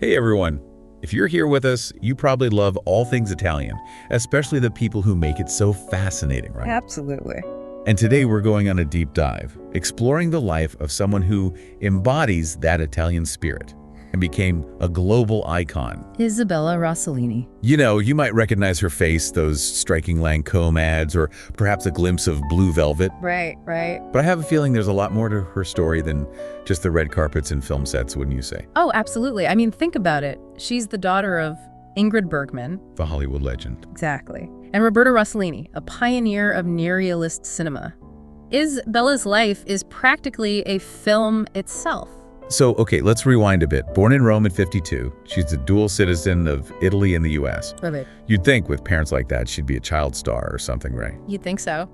Hey everyone! If you're here with us, you probably love all things Italian, especially the people who make it so fascinating, right? Absolutely. And today we're going on a deep dive, exploring the life of someone who embodies that Italian spirit and became a global icon. Isabella Rossellini. You know, you might recognize her face, those striking Lancôme ads, or perhaps a glimpse of Blue Velvet. Right. But I have a feeling there's a lot more to her story than just the red carpets and film sets, wouldn't you say? Oh, absolutely. I mean, think about it. She's the daughter of Ingrid Bergman. The Hollywood legend. Exactly. And Roberto Rossellini, a pioneer of neorealist cinema. Isabella's life is practically a film itself. So, okay, let's rewind a bit. Born in Rome at 52, she's a dual citizen of Italy and the US. Right. You'd think with parents like that, she'd be a child star or something, right? You'd think so.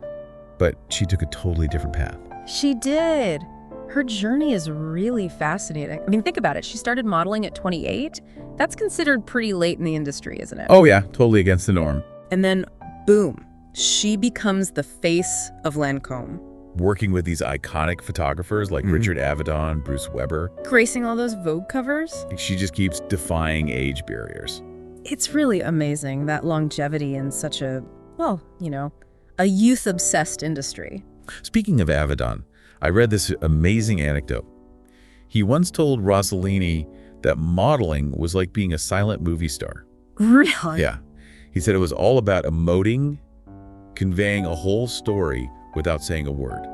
But she took a totally different path. She did. Her journey is really fascinating. I mean, think about it. She started modeling at 28. That's considered pretty late in the industry, isn't it? Oh yeah, totally against the norm. And then, boom, she becomes the face of Lancôme. Working with these iconic photographers like Richard Avedon, Bruce Weber. Gracing all those Vogue covers. She just keeps defying age barriers. It's really amazing, that longevity in such a, well, a youth-obsessed industry. Speaking of Avedon, I read this amazing anecdote. He once told Rossellini that modeling was like being a silent movie star. Really? Yeah. He said it was all about emoting, conveying a whole story without saying a word.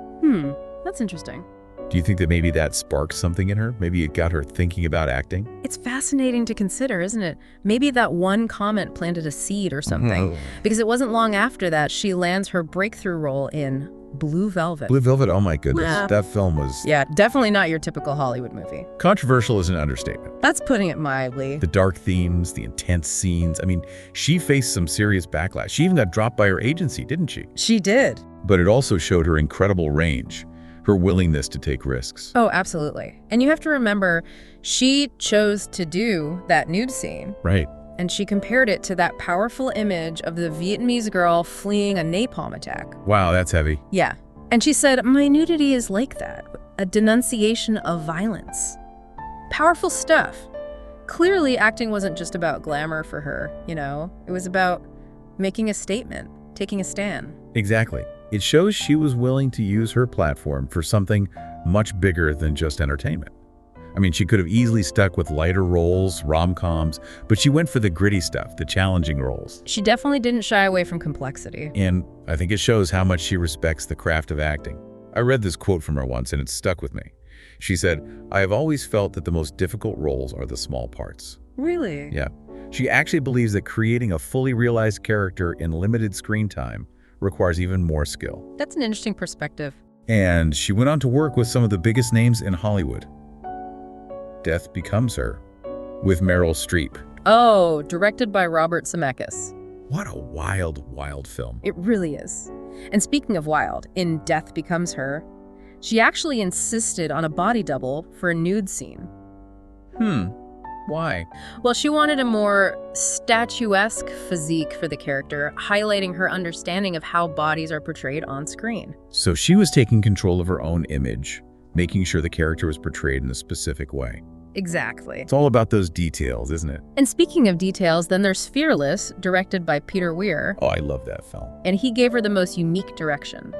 That's interesting. Do you think that maybe that sparked something in her? Maybe it got her thinking about acting? It's fascinating to consider, isn't it? Maybe that one comment planted a seed or something. Because it wasn't long after that she lands her breakthrough role in Blue Velvet. Blue Velvet, oh my goodness. Yeah. That film was... Yeah, definitely not your typical Hollywood movie. Controversial is an understatement. That's putting it mildly. The dark themes, the intense scenes. I mean, she faced some serious backlash. She even got dropped by her agency, didn't she? She did. But it also showed her incredible range, her willingness to take risks. Oh, absolutely. And you have to remember, she chose to do that nude scene. Right. And she compared it to that powerful image of the Vietnamese girl fleeing a napalm attack. Wow, that's heavy. Yeah. And she said, my nudity is like that, a denunciation of violence. Powerful stuff. Clearly, acting wasn't just about glamour for her, It was about making a statement, taking a stand. Exactly. It shows she was willing to use her platform for something much bigger than just entertainment. I mean, she could have easily stuck with lighter roles, rom-coms, but she went for the gritty stuff, the challenging roles. She definitely didn't shy away from complexity. And I think it shows how much she respects the craft of acting. I read this quote from her once, and it stuck with me. She said, "I have always felt that the most difficult roles are the small parts." Really? Yeah. She actually believes that creating a fully realized character in limited screen time requires even more skill. That's an interesting perspective. And she went on to work with some of the biggest names in Hollywood. Death Becomes Her, with Meryl Streep. Oh, directed by Robert Zemeckis. What a wild, wild film. It really is. And speaking of wild, in Death Becomes Her, she actually insisted on a body double for a nude scene. Why? Well, she wanted a more statuesque physique for the character, highlighting her understanding of how bodies are portrayed on screen. So she was taking control of her own image, making sure the character was portrayed in a specific way. Exactly. It's all about those details, isn't it? And speaking of details, then there's Fearless, directed by Peter Weir. Oh, I love that film. And he gave her the most unique direction.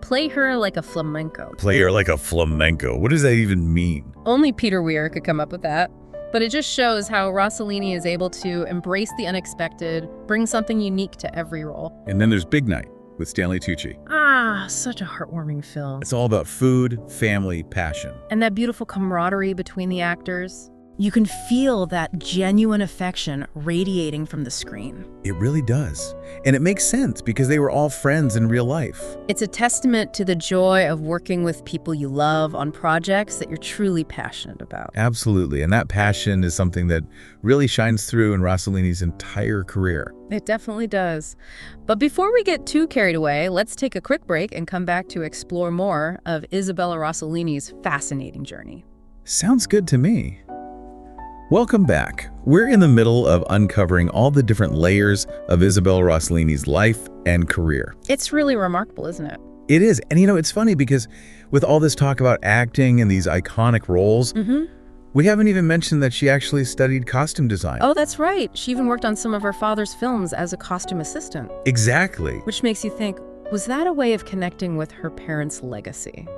Play her like a flamenco. Play her like a flamenco. What does that even mean? Only Peter Weir could come up with that. But it just shows how Rossellini is able to embrace the unexpected, bring something unique to every role. And then there's Big Night with Stanley Tucci. Ah, such a heartwarming film. It's all about food, family, passion. And that beautiful camaraderie between the actors. You can feel that genuine affection radiating from the screen. It really does. And it makes sense because they were all friends in real life. It's a testament to the joy of working with people you love on projects that you're truly passionate about. Absolutely. And that passion is something that really shines through in Rossellini's entire career. It definitely does. But before we get too carried away, let's take a quick break and come back to explore more of Isabella Rossellini's fascinating journey. Sounds good to me. Welcome back. We're in the middle of uncovering all the different layers of Isabella Rossellini's life and career. It's really remarkable, isn't it? It is. And it's funny because with all this talk about acting and these iconic roles, We haven't even mentioned that she actually studied costume design. Oh, that's right. She even worked on some of her father's films as a costume assistant. Exactly. Which makes you think, was that a way of connecting with her parents' legacy?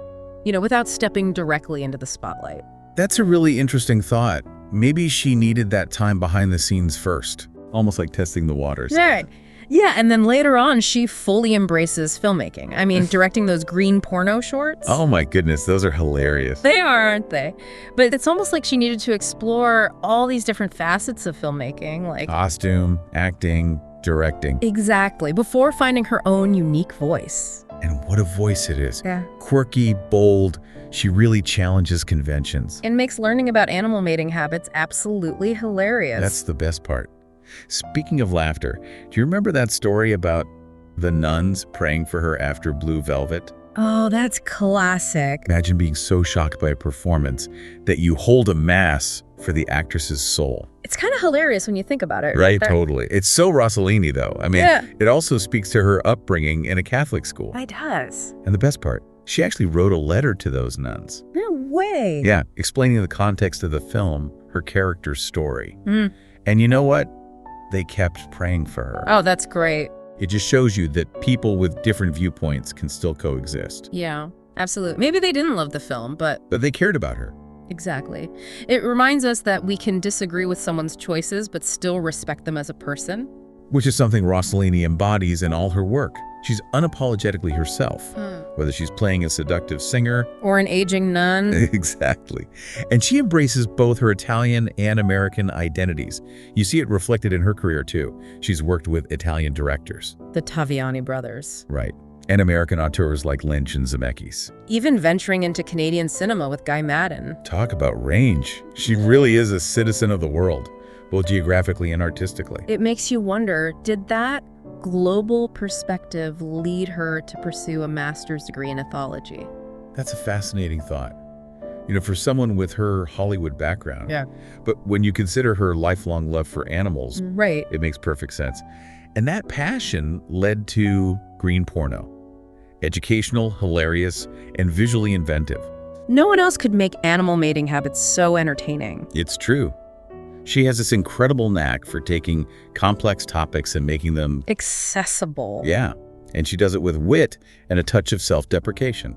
Without stepping directly into the spotlight. That's a really interesting thought. Maybe she needed that time behind the scenes first. Almost like testing the waters. Right. Yeah, and then later on, she fully embraces filmmaking. I mean, directing those green porno shorts. Oh my goodness, those are hilarious. They are, aren't they? But it's almost like she needed to explore all these different facets of filmmaking, like costume, acting, directing. Exactly, before finding her own unique voice. And what a voice it is. Yeah. Quirky, bold. She really challenges conventions. And makes learning about animal mating habits absolutely hilarious. That's the best part. Speaking of laughter, do you remember that story about the nuns praying for her after Blue Velvet? Oh, that's classic. Imagine being so shocked by a performance that you hold a mass for the actress's soul. It's kind of hilarious when you think about it. Right, totally. It's so Rossellini, though. I mean, yeah. It also speaks to her upbringing in a Catholic school. It does. And the best part, she actually wrote a letter to those nuns. No way. Yeah, explaining the context of the film, her character's story. Mm. And you know what? They kept praying for her. Oh, that's great. It just shows you that people with different viewpoints can still coexist. Yeah, absolutely. Maybe they didn't love the film, but they cared about her. Exactly. It reminds us that we can disagree with someone's choices, but still respect them as a person. Which is something Rossellini embodies in all her work. She's unapologetically herself, whether she's playing a seductive singer or an aging nun. Exactly. And she embraces both her Italian and American identities. You see it reflected in her career, too. She's worked with Italian directors. The Taviani brothers. Right. And American auteurs like Lynch and Zemeckis. Even venturing into Canadian cinema with Guy Maddin. Talk about range. She really is a citizen of the world, both geographically and artistically. It makes you wonder, did that global perspective lead her to pursue a master's degree in ethology? That's a fascinating thought. For someone with her Hollywood background. Yeah. But when you consider her lifelong love for animals, right, it makes perfect sense. And that passion led to green porno. Educational, hilarious, and visually inventive. No one else could make animal mating habits so entertaining. It's true. She has this incredible knack for taking complex topics and making them accessible. Yeah, and she does it with wit and a touch of self-deprecation.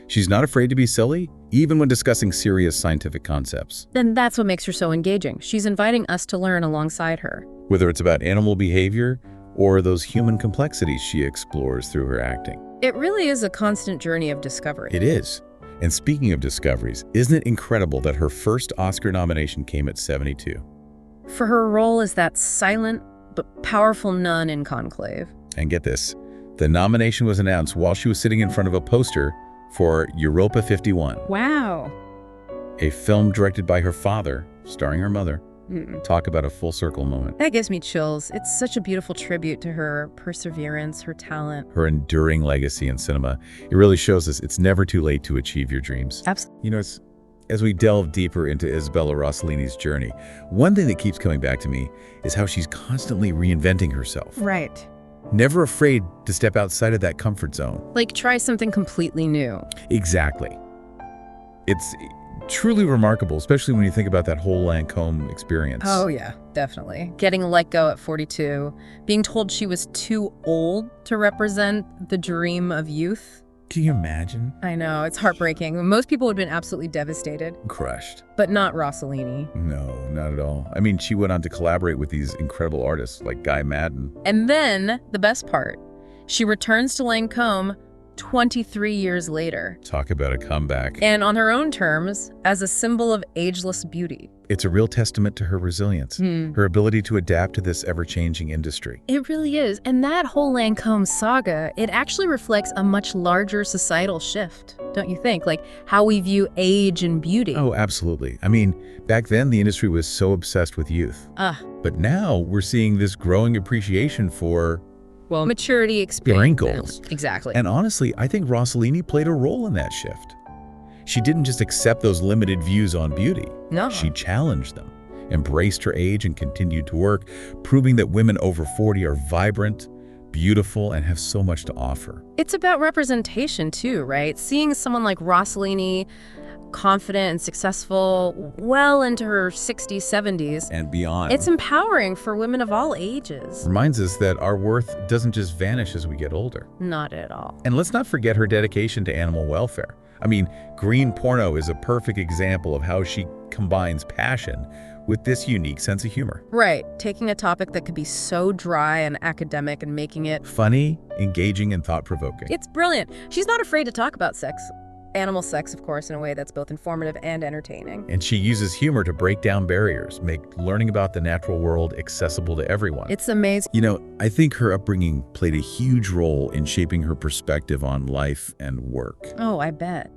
She's not afraid to be silly, even when discussing serious scientific concepts. And that's what makes her so engaging. She's inviting us to learn alongside her. Whether it's about animal behavior or those human complexities she explores through her acting. It really is a constant journey of discovery. It is. And speaking of discoveries, isn't it incredible that her first Oscar nomination came at 72? For her role as that silent but powerful nun in Conclave. And get this, the nomination was announced while she was sitting in front of a poster for Europa 51. Wow. A film directed by her father, starring her mother. Talk about a full circle moment. That gives me chills. It's such a beautiful tribute to her perseverance, her talent. Her enduring legacy in cinema. It really shows us it's never too late to achieve your dreams. Absolutely. As we delve deeper into Isabella Rossellini's journey, one thing that keeps coming back to me is how she's constantly reinventing herself. Right. Never afraid to step outside of that comfort zone. Like try something completely new. Exactly. It's truly remarkable, especially when you think about that whole Lancôme experience. Oh, yeah, definitely. Getting let go at 42, being told she was too old to represent the dream of youth. Can you imagine? I know, it's heartbreaking. Most people would have been absolutely devastated. Crushed. But not Rossellini. No, not at all. I mean, she went on to collaborate with these incredible artists like Guy Maddin. And then, the best part, she returns to Lancôme 23 years later. Talk about a comeback. And on her own terms, as a symbol of ageless beauty. It's a real testament to her resilience, her ability to adapt to this ever-changing industry. It really is. And that whole Lancôme saga, it actually reflects a much larger societal shift, don't you think? Like how we view age and beauty. Oh, absolutely. I mean, back then the industry was so obsessed with youth. But now we're seeing this growing appreciation for maturity, experience. Wrinkles. Exactly. And honestly, I think Rossellini played a role in that shift. She didn't just accept those limited views on beauty. No. She challenged them, embraced her age, and continued to work, proving that women over 40 are vibrant, beautiful, and have so much to offer. It's about representation too, right? Seeing someone like Rossellini confident and successful well into her 60s, 70s. And beyond. It's empowering for women of all ages. Reminds us that our worth doesn't just vanish as we get older. Not at all. And let's not forget her dedication to animal welfare. I mean, Green Porno is a perfect example of how she combines passion with this unique sense of humor. Right, taking a topic that could be so dry and academic and making it funny, engaging, and thought-provoking. It's brilliant. She's not afraid to talk about sex. Animal sex, of course, in a way that's both informative and entertaining. And she uses humor to break down barriers, make learning about the natural world accessible to everyone. It's amazing. You know, I think her upbringing played a huge role in shaping her perspective on life and work. Oh, I bet.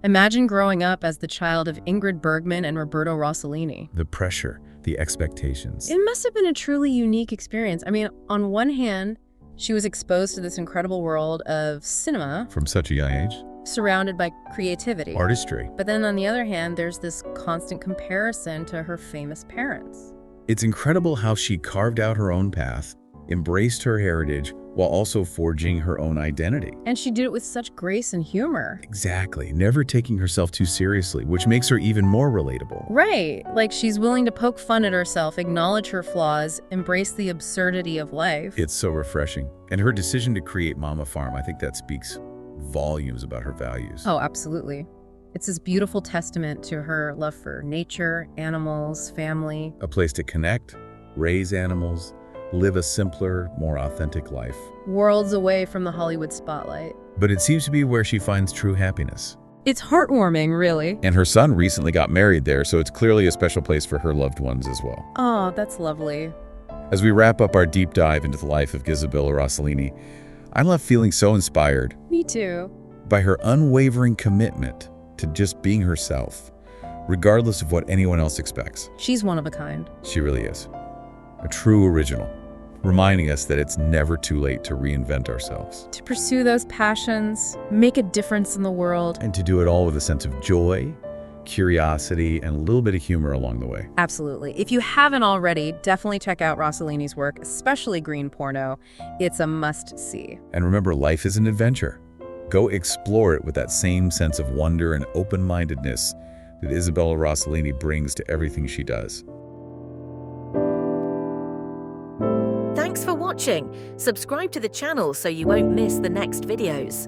Imagine growing up as the child of Ingrid Bergman and Roberto Rossellini. The pressure, the expectations. It must have been a truly unique experience. I mean, on one hand, she was exposed to this incredible world of cinema. From such a young age. Surrounded by creativity. Artistry. But then on the other hand, there's this constant comparison to her famous parents. It's incredible how she carved out her own path, embraced her heritage, while also forging her own identity. And she did it with such grace and humor. Exactly, never taking herself too seriously, which makes her even more relatable. Right, like she's willing to poke fun at herself, acknowledge her flaws, embrace the absurdity of life. It's so refreshing. And her decision to create Mama Farm, I think that speaks volumes about her values. Oh, absolutely. It's this beautiful testament to her love for nature, animals, family. A place to connect, raise animals, live a simpler, more authentic life. Worlds away from the Hollywood spotlight. But it seems to be where she finds true happiness. It's heartwarming, really. And her son recently got married there, so it's clearly a special place for her loved ones as well. Oh, that's lovely. As we wrap up our deep dive into the life of Isabella Rossellini, I'm left feeling so inspired. Me too. By her unwavering commitment to just being herself, regardless of what anyone else expects. She's one of a kind. She really is. A true original, reminding us that it's never too late to reinvent ourselves. To pursue those passions, make a difference in the world. And to do it all with a sense of joy, curiosity, and a little bit of humor along the way. Absolutely. If you haven't already, definitely check out Rossellini's work, especially Green Porno. It's a must-see. And remember, life is an adventure. Go explore it with that same sense of wonder and open-mindedness that Isabella Rossellini brings to everything she does. Thanks for watching. Subscribe to the channel so you won't miss the next videos.